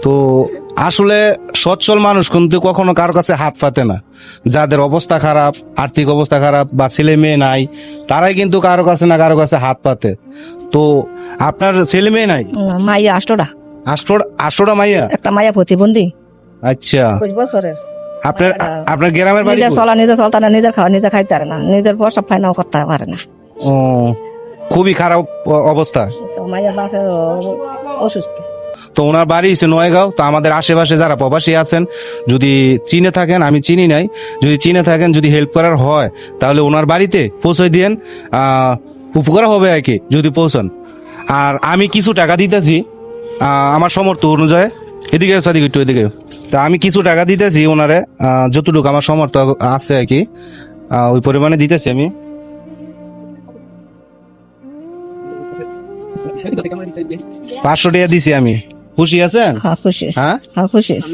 তো আসলে সচ্ছল মানুষ কিন্তু কখনো কারো কাছে হাত পাতে না। যাদের অবস্থা খারাপ, আর্থিক অবস্থা খারাপ বা ছেলে মেয়ে নাই, তারাই কিন্তু কারো কাছে না কারো কাছে হাত পাতে। তো আপনার ছেলে মেয়ে নাই? মাইয়া 8টা, আষ্টটা মাইয়া? একটা মাইয়া প্রতিবন্ধী আচ্ছা, 25 বছরের। আপনার আপনার গ্রামের বাড়ি নিজের কই? চলা নিজে চলতে না, নিজের খাওয়া নিজে খাইতে পারে না, নিজের প্রসাব ফাইনাও করতে পারে না। ও, খুবই খারাপ অবস্থা। তো মাইয়া বাপের অসুস্থ। তো ওনার বাড়ি হচ্ছে নয়গাঁও। তো আমাদের আশেপাশে যারা প্রবাসী আছেন, যদি চিনে থাকেন, আমি চিনি নাই, যদি চিনে থাকেন, যদি হেল্প করার হয় তাহলে ওনার বাড়িতে পৌঁছে দিয়েন, উপকার হবে আর কি যদি পৌঁছান। আর আমি কিছু টাকা দিতেছি আমার সমর্থ অনুযায়ী। এদিকে সাদিক একটু এদিকে। তা আমি কিছু টাকা দিতেছি ওনারে, যতটুকু আমার সমর্থ আছে আর কি, ওই পরিমাণে দিতেছি আমি। 500 টাকা দিছি আমি। খুশি আছেন? হ্যাঁ খুশি আছি। হ্যাঁ? হ্যাঁ খুশি আছি।